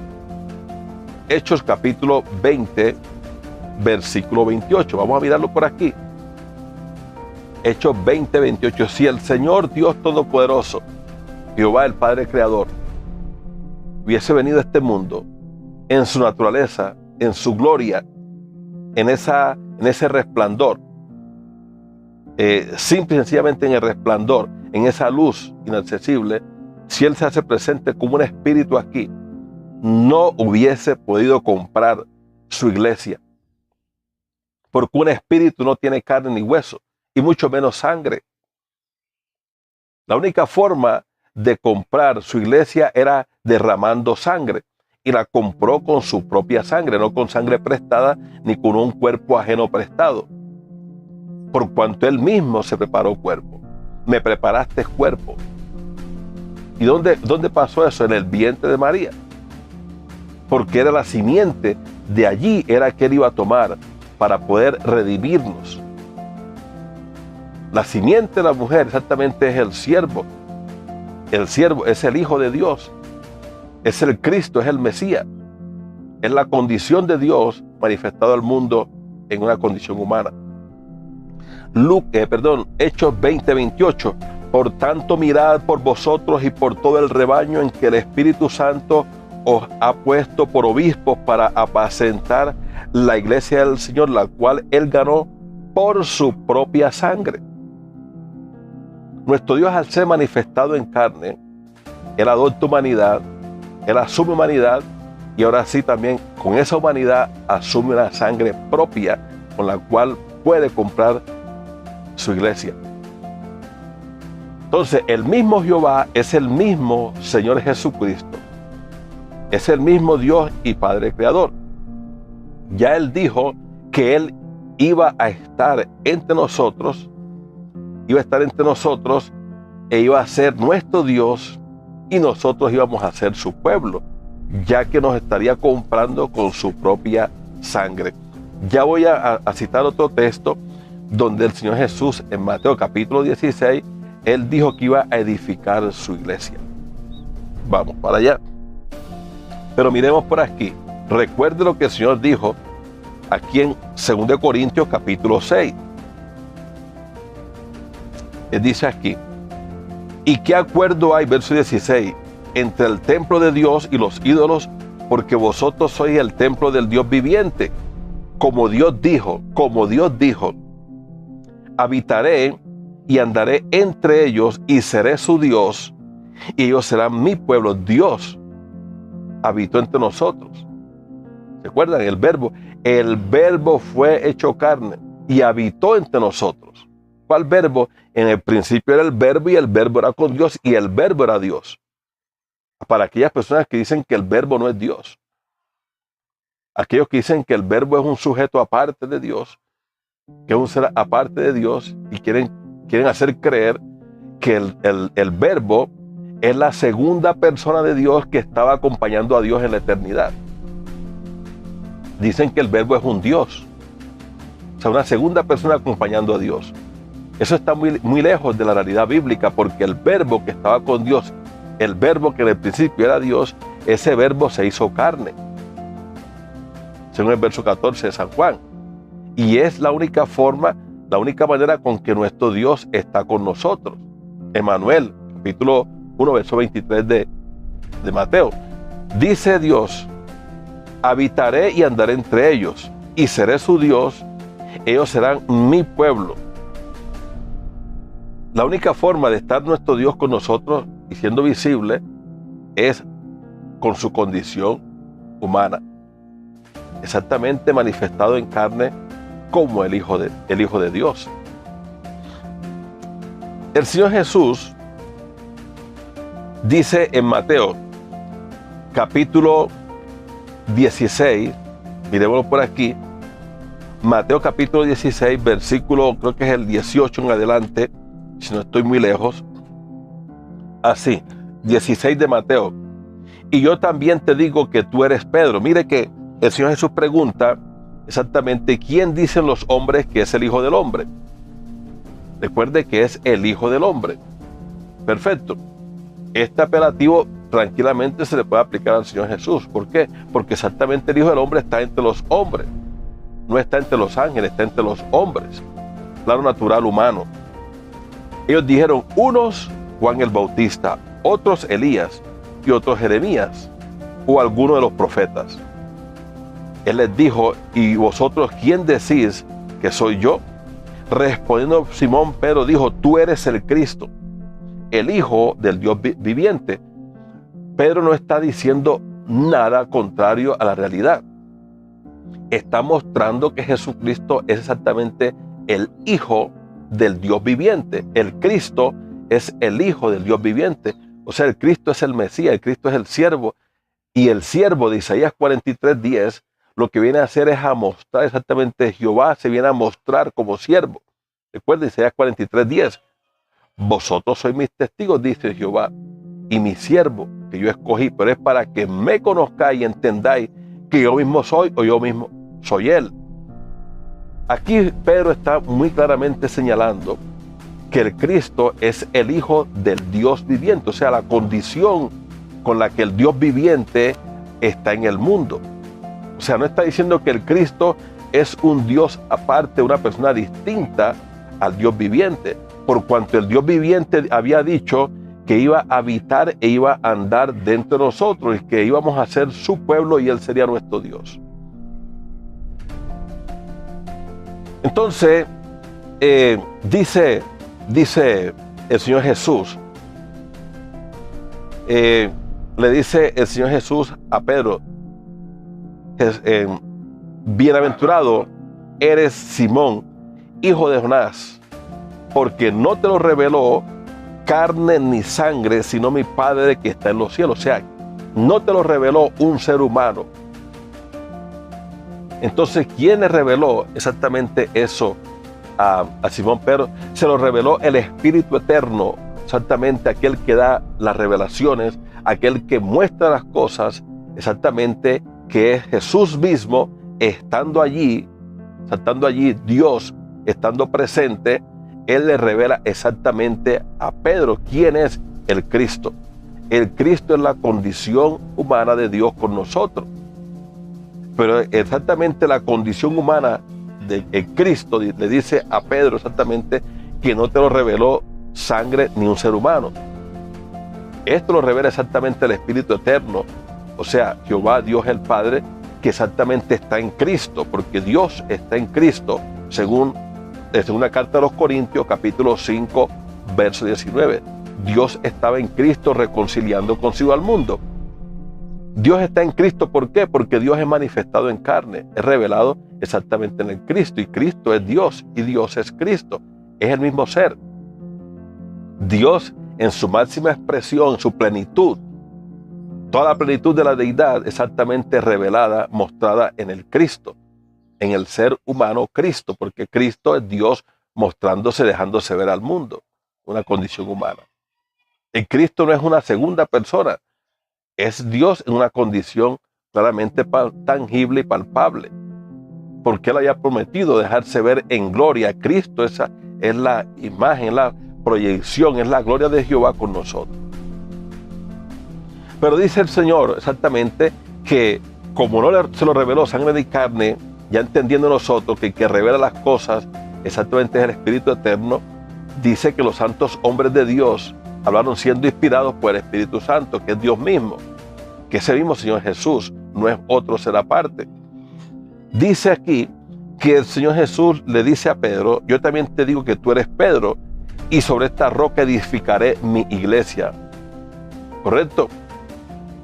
Hechos capítulo 20, versículo 28. Vamos a mirarlo por aquí. Hechos 20, 28. Si el Señor Dios Todopoderoso, Jehová el Padre Creador, hubiese venido a este mundo en su naturaleza, en su gloria, en ese resplandor, simple y sencillamente en el resplandor, en esa luz inaccesible, si Él se hace presente como un espíritu aquí, no hubiese podido comprar su iglesia. Porque un espíritu no tiene carne ni hueso, y mucho menos sangre. La única forma de comprar su iglesia era derramando sangre, y la compró con su propia sangre, no con sangre prestada, ni con un cuerpo ajeno prestado. Por cuanto Él mismo se preparó cuerpo. Me preparaste cuerpo. ¿Y dónde pasó eso? En el vientre de María. Porque era la simiente, de allí era que Él iba a tomar para poder redimirnos. La simiente de la mujer exactamente es el siervo. El siervo es el Hijo de Dios. Es el Cristo, es el Mesías. Es la condición de Dios manifestado al mundo en una condición humana. Hechos 20, 28. Por tanto, mirad por vosotros y por todo el rebaño en que el Espíritu Santo os ha puesto por obispos para apacentar la iglesia del Señor, la cual Él ganó por su propia sangre. Nuestro Dios, al ser manifestado en carne, Él adopta humanidad, Él asume humanidad, y ahora sí también con esa humanidad asume una sangre propia con la cual puede comprar su iglesia. Entonces, el mismo Jehová es el mismo Señor Jesucristo. Es el mismo Dios y Padre Creador. Ya Él dijo que Él iba a estar entre nosotros, e iba a ser nuestro Dios, y nosotros íbamos a ser su pueblo, ya que nos estaría comprando con su propia sangre. Ya voy a citar otro texto donde el Señor Jesús, en Mateo capítulo 16, Él dijo que iba a edificar su iglesia. Vamos para allá. Pero miremos por aquí. Recuerde lo que el Señor dijo aquí en 2 Corintios capítulo 6. Él dice aquí: ¿y qué acuerdo hay, verso 16, entre el templo de Dios y los ídolos? Porque vosotros sois el templo del Dios viviente. Como Dios dijo, habitaré y andaré entre ellos y seré su Dios, y ellos serán mi pueblo. Dios habitó entre nosotros. ¿Se acuerdan? El verbo fue hecho carne y habitó entre nosotros. ¿Cuál verbo? En el principio era el verbo, y el verbo era con Dios, y el verbo era Dios. Para aquellas personas que dicen que el verbo no es Dios, aquellos que dicen que el verbo es un sujeto aparte de Dios, que es un ser aparte de Dios, y quieren hacer creer que el verbo es la segunda persona de Dios que estaba acompañando a Dios en la eternidad. Dicen que el verbo es un Dios, o sea, una segunda persona acompañando a Dios. Eso está muy, muy lejos de la realidad bíblica, porque el verbo que estaba con Dios, el verbo que en el principio era Dios, ese verbo se hizo carne, según el verso 14 de San Juan. Y es la única manera con que nuestro Dios está con nosotros. Emmanuel, capítulo 1, verso 23 de Mateo. Dice Dios: habitaré y andaré entre ellos, y seré su Dios, ellos serán mi pueblo. La única forma de estar nuestro Dios con nosotros y siendo visible es con su condición humana, exactamente manifestado en carne como el Hijo de Dios. El Señor Jesús dice en Mateo capítulo 16, Miremoslo por aquí. Mateo capítulo 16, versículo, creo que es el 18 en adelante, si no estoy muy lejos. Así, 16 de Mateo. Y yo también te digo que tú eres Pedro. Mire que el Señor Jesús pregunta exactamente quién dicen los hombres que es el Hijo del Hombre. Recuerde que es el Hijo del Hombre. Perfecto. Este apelativo tranquilamente se le puede aplicar al Señor Jesús. ¿Por qué? Porque exactamente el Hijo del Hombre está entre los hombres. No está entre los ángeles, está entre los hombres. Plano natural humano. Ellos dijeron, unos Juan el Bautista, otros Elías y otros Jeremías o alguno de los profetas. Él les dijo, ¿y vosotros quién decís que soy yo? Respondiendo Simón Pedro dijo, tú eres el Cristo, el Hijo del Dios viviente. Pedro no está diciendo nada contrario a la realidad. Está mostrando que Jesucristo es exactamente el Hijo del Dios viviente. El Cristo es el Hijo del Dios viviente. O sea, el Cristo es el Mesías, el Cristo es el siervo. Y el siervo de Isaías 43:10 lo que viene a hacer es a mostrar exactamente, Jehová se viene a mostrar como siervo. Recuerda Isaías 43:10. Vosotros sois mis testigos, dice Jehová, y mi siervo que yo escogí, pero es para que me conozcáis y entendáis que yo mismo soy o yo mismo soy Él. Aquí Pedro está muy claramente señalando que el Cristo es el Hijo del Dios viviente, o sea, la condición con la que el Dios viviente está en el mundo. O sea, no está diciendo que el Cristo es un Dios aparte, una persona distinta al Dios viviente, por cuanto el Dios viviente había dicho que iba a habitar e iba a andar dentro de nosotros y que íbamos a ser su pueblo y Él sería nuestro Dios. Entonces, dice el Señor Jesús, le dice el Señor Jesús a Pedro, bienaventurado eres Simón, hijo de Jonás, porque no te lo reveló carne ni sangre, sino mi Padre que está en los cielos. O sea, no te lo reveló un ser humano. Entonces, ¿quién le reveló exactamente eso a Simón Pedro? Se lo reveló el Espíritu Eterno, exactamente aquel que da las revelaciones, aquel que muestra las cosas, exactamente que es Jesús mismo, estando allí, Dios estando presente. Él le revela exactamente a Pedro quién es el Cristo. El Cristo es la condición humana de Dios con nosotros. Pero exactamente la condición humana de Cristo le dice a Pedro exactamente que no te lo reveló sangre ni un ser humano. Esto lo revela exactamente el Espíritu Eterno, o sea, Jehová, Dios el Padre, que exactamente está en Cristo, porque Dios está en Cristo, según la carta de los Corintios, capítulo 5, verso 19. Dios estaba en Cristo reconciliando consigo al mundo. Dios está en Cristo, ¿por qué? Porque Dios es manifestado en carne, es revelado exactamente en el Cristo, y Cristo es Dios, y Dios es Cristo, es el mismo ser. Dios en su máxima expresión, en su plenitud, toda la plenitud de la deidad exactamente revelada, mostrada en el Cristo, en el ser humano Cristo, porque Cristo es Dios mostrándose, dejándose ver al mundo, una condición humana. El Cristo no es una segunda persona, es Dios en una condición claramente tangible y palpable, porque Él había prometido dejarse ver en gloria. Cristo esa es la imagen, la proyección, es la gloria de Jehová con nosotros. Pero dice el Señor exactamente que como no se lo reveló sangre ni carne, ya entendiendo nosotros que el que revela las cosas exactamente es el Espíritu Eterno, dice que los santos hombres de Dios hablaron siendo inspirados por el Espíritu Santo, que es Dios mismo, que ese mismo Señor Jesús, no es otro ser aparte. Dice aquí que el Señor Jesús le dice a Pedro, yo también te digo que tú eres Pedro, y sobre esta roca edificaré mi iglesia. ¿Correcto?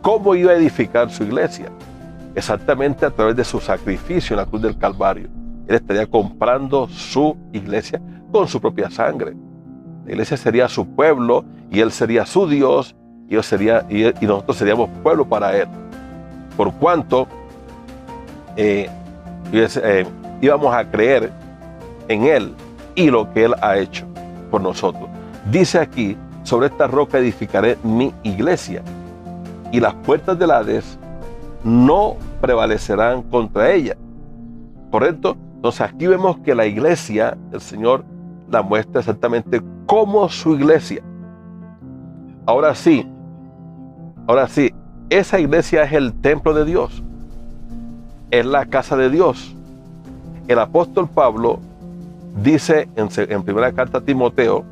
¿Cómo iba a edificar su iglesia? Exactamente a través de su sacrificio en la cruz del Calvario. Él estaría comprando su iglesia con su propia sangre. La iglesia sería su pueblo y Él sería su Dios y nosotros seríamos pueblo para Él. Por cuanto íbamos a creer en Él y lo que Él ha hecho por nosotros. Dice aquí, sobre esta roca edificaré mi iglesia y las puertas del Hades no prevalecerán contra ella. ¿Correcto? Entonces aquí vemos que la iglesia, el Señor la muestra exactamente como su iglesia. Ahora sí, esa iglesia es el templo de Dios, es la casa de Dios. El apóstol Pablo dice en primera carta a Timoteo,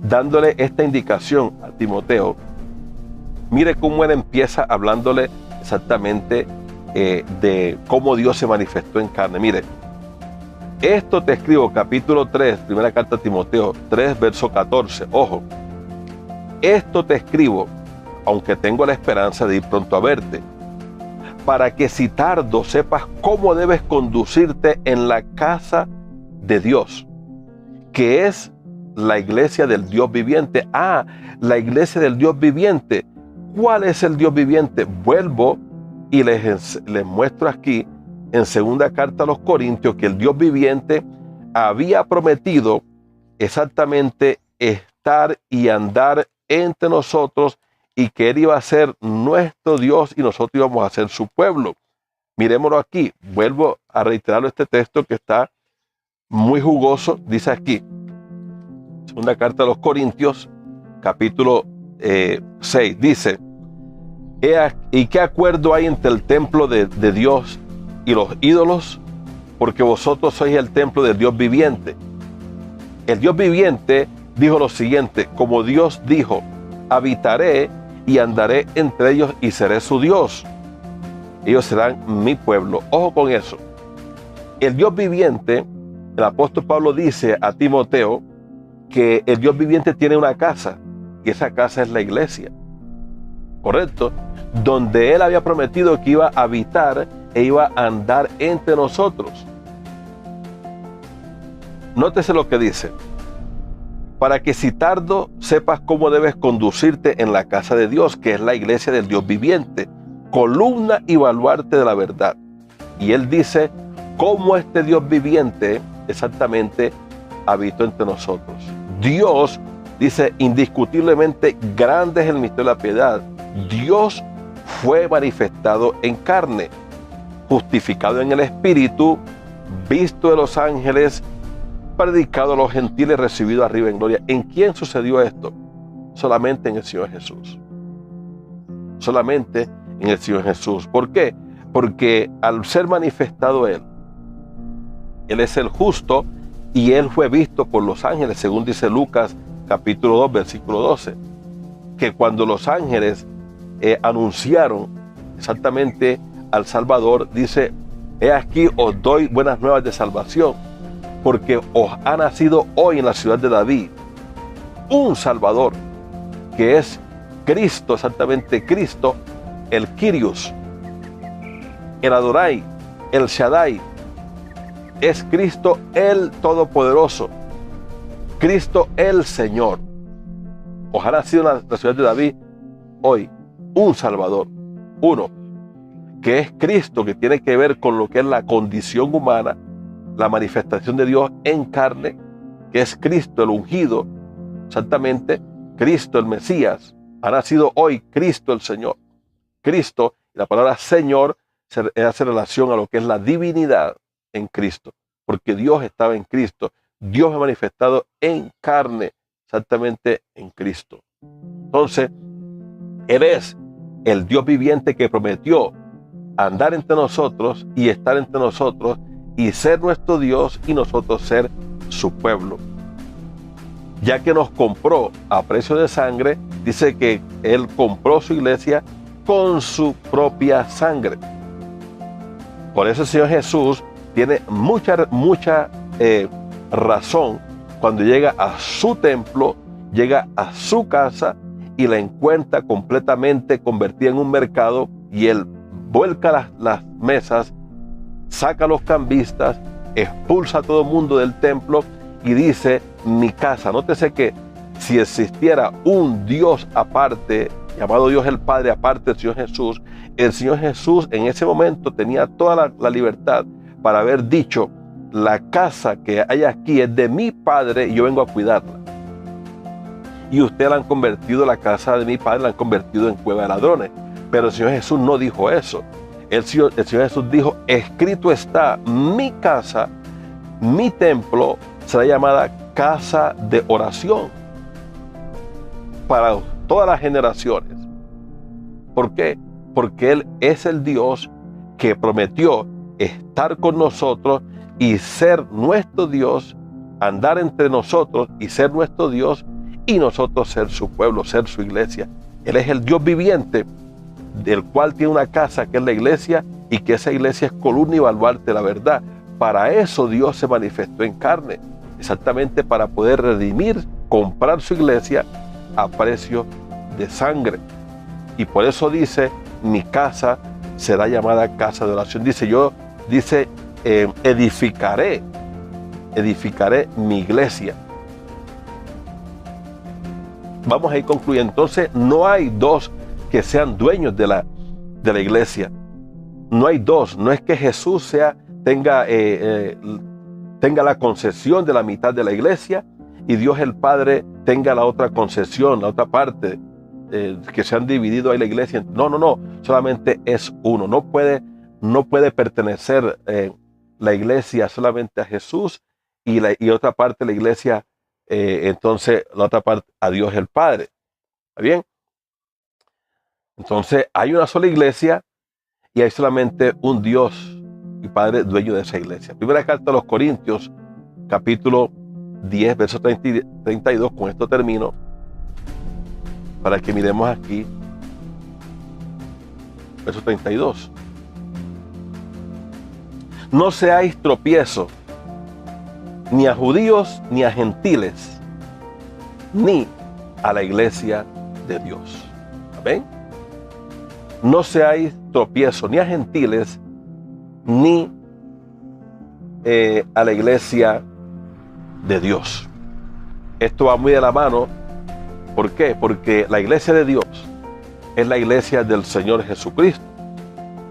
dándole esta indicación a Timoteo, mire cómo él empieza hablándole exactamente de cómo Dios se manifestó en carne. Mire, esto te escribo, capítulo 3, primera carta a Timoteo 3, verso 14. Ojo, esto te escribo, aunque tengo la esperanza de ir pronto a verte, para que si tardo sepas cómo debes conducirte en la casa de Dios, que es la iglesia del Dios viviente. La iglesia del Dios viviente. ¿Cuál es el Dios viviente? Vuelvo y les muestro aquí en segunda carta a los Corintios que el Dios viviente había prometido exactamente estar y andar entre nosotros y que Él iba a ser nuestro Dios y nosotros íbamos a ser su pueblo. Miremoslo aquí. Vuelvo a reiterarlo, este texto que está muy jugoso. Dice aquí, segunda carta a los Corintios, capítulo 6, dice, ¿y qué acuerdo hay entre el templo de Dios y los ídolos? Porque vosotros sois el templo del Dios viviente. El Dios viviente dijo lo siguiente, como Dios dijo, habitaré y andaré entre ellos y seré su Dios. Ellos serán mi pueblo. Ojo con eso. El Dios viviente, el apóstol Pablo dice a Timoteo que el Dios viviente tiene una casa y esa casa es la iglesia. ¿Correcto? Donde Él había prometido que iba a habitar e iba a andar entre nosotros. Nótese lo que dice. Para que si tardo sepas cómo debes conducirte en la casa de Dios, que es la iglesia del Dios viviente, columna y baluarte de la verdad. Y Él dice cómo este Dios viviente exactamente habitó entre nosotros. Dios, dice, indiscutiblemente grande es el misterio de la piedad. Dios fue manifestado en carne, justificado en el Espíritu, visto de los ángeles, predicado a los gentiles, recibido arriba en gloria. ¿En quién sucedió esto? Solamente en el Señor Jesús. Solamente en el Señor Jesús. ¿Por qué? Porque al ser manifestado Él es el justo y Él fue visto por los ángeles, según dice Lucas capítulo 2, versículo 12. Que cuando los ángeles anunciaron exactamente al Salvador, dice, he aquí os doy buenas nuevas de salvación, porque os ha nacido hoy en la ciudad de David un Salvador, que es Cristo, exactamente Cristo, el Kyrios, el Adonai, el Shaddai, es Cristo el Todopoderoso, Cristo el Señor. Os ha nacido en la ciudad de David hoy un Salvador, uno, que es Cristo, que tiene que ver con lo que es la condición humana, la manifestación de Dios en carne, que es Cristo el ungido, exactamente Cristo el Mesías. Ha nacido hoy Cristo el Señor. Cristo, la palabra Señor hace relación a lo que es la divinidad en Cristo, porque Dios estaba en Cristo. Dios ha manifestado en carne, exactamente en Cristo. Entonces, Él es el Dios viviente que prometió andar entre nosotros y estar entre nosotros y ser nuestro Dios y nosotros ser su pueblo. Ya que nos compró a precio de sangre, dice que Él compró su iglesia con su propia sangre. Por eso el Señor Jesús tiene mucha razón cuando llega a su templo, llega a su casa y la encuentra completamente convertida en un mercado, y Él vuelca las mesas, saca a los cambistas, expulsa a todo el mundo del templo y dice, mi casa. Nótese que si existiera un Dios aparte, llamado Dios el Padre aparte del Señor Jesús, el Señor Jesús en ese momento tenía toda la libertad para haber dicho: la casa que hay aquí es de mi Padre y yo vengo a cuidarla. Y ustedes la han convertido, la casa de mi Padre la han convertido en cueva de ladrones. Pero el Señor Jesús no dijo eso. El Señor Jesús dijo: escrito está, mi casa, mi templo será llamada casa de oración para todas las generaciones. ¿Por qué? Porque Él es el Dios que prometió estar con nosotros y ser nuestro Dios, andar entre nosotros y ser nuestro Dios, y nosotros ser su pueblo, ser su iglesia. Él es el Dios viviente, del cual tiene una casa que es la iglesia, y que esa iglesia es columna y baluarte de la verdad. Para eso Dios se manifestó en carne, exactamente para poder redimir, comprar su iglesia a precio de sangre. Y por eso dice: mi casa será llamada casa de oración. Dice, edificaré mi iglesia. Vamos a ir concluyendo. Entonces, no hay dos que sean dueños de la iglesia. No hay dos. No es que Jesús tenga la concesión de la mitad de la iglesia y Dios el Padre tenga la otra concesión, la otra parte, que se han dividido ahí la iglesia. No. Solamente es uno. No puede pertenecer la iglesia solamente a Jesús y otra parte de la iglesia, entonces la otra parte a Dios el Padre. ¿Está bien? Entonces hay una sola iglesia y hay solamente un Dios y Padre dueño de esa iglesia. Primera carta a los Corintios, capítulo 10, verso 32. Con esto termino, para que miremos aquí, verso 32. No seáis tropiezo ni a judíos ni a gentiles, ni a la iglesia de Dios. ¿Amén? No seáis tropiezo ni a gentiles, ni a la iglesia de Dios. Esto va muy de la mano. ¿Por qué? Porque la iglesia de Dios es la iglesia del Señor Jesucristo.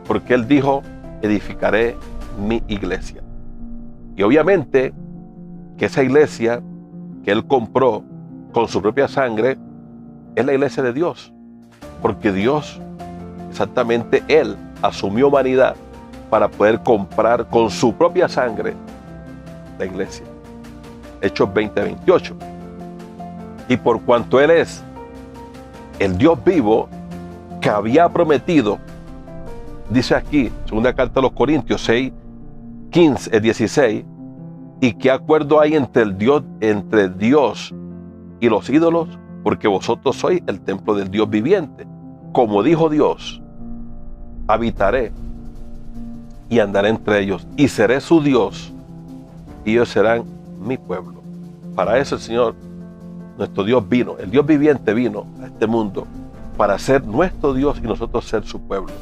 Porque Él dijo: edificaré mi iglesia. Y obviamente que esa iglesia que Él compró con su propia sangre es la iglesia de Dios. Porque Dios, exactamente Él, asumió humanidad para poder comprar con su propia sangre la iglesia. Hechos 20:28. Y por cuanto Él es el Dios vivo que había prometido, dice aquí, segunda carta a los Corintios 16, y qué acuerdo hay entre Dios y los ídolos, porque vosotros sois el templo del Dios viviente. Como dijo Dios: habitaré y andaré entre ellos, y seré su Dios, y ellos serán mi pueblo. Para eso el Señor, nuestro Dios, vino, el Dios viviente vino a este mundo para ser nuestro Dios y nosotros ser su pueblo.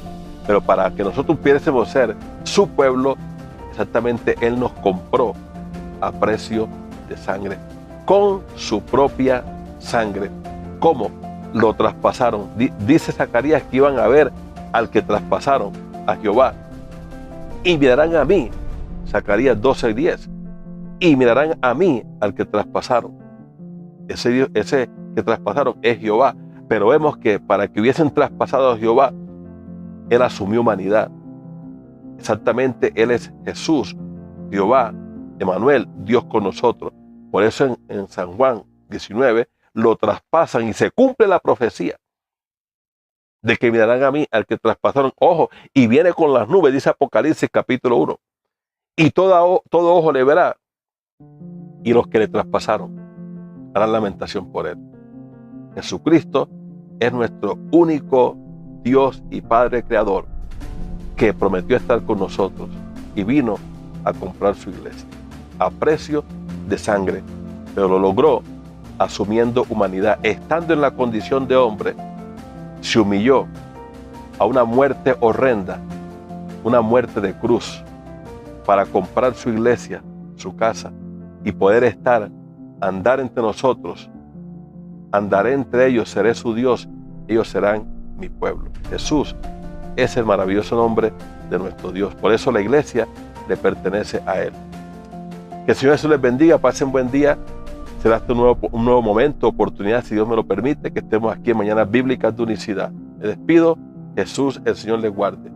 Pero para que nosotros pudiésemos ser su pueblo, exactamente Él nos compró a precio de sangre, con su propia sangre. ¿Cómo? Lo traspasaron. Dice Zacarías que iban a ver al que traspasaron, a Jehová, y mirarán a mí. Zacarías 12:10. Y mirarán a mí al que traspasaron. Ese que traspasaron es Jehová. Pero vemos que para que hubiesen traspasado a Jehová, Él asumió humanidad. Exactamente, Él es Jesús, Jehová, Emmanuel, Dios con nosotros. Por eso en San Juan 19 lo traspasan y se cumple la profecía de que mirarán a mí al que traspasaron. Ojo, y viene con las nubes, dice Apocalipsis capítulo 1. Y todo ojo le verá, y los que le traspasaron harán lamentación por él. Jesucristo es nuestro único Dios y Padre Creador, que prometió estar con nosotros y vino a comprar su iglesia a precio de sangre, pero lo logró asumiendo humanidad. Estando en la condición de hombre, se humilló a una muerte horrenda, una muerte de cruz, para comprar su iglesia, su casa, y poder andar entre nosotros. Andaré entre ellos, seré su Dios, ellos serán mi pueblo. Jesús es el maravilloso nombre de nuestro Dios. Por eso la iglesia le pertenece a Él. Que el Señor Jesús les bendiga, pasen buen día. Será este un nuevo momento, oportunidad, si Dios me lo permite, que estemos aquí en Mañanas Bíblicas de Unicidad. Me despido. Jesús, el Señor les guarde.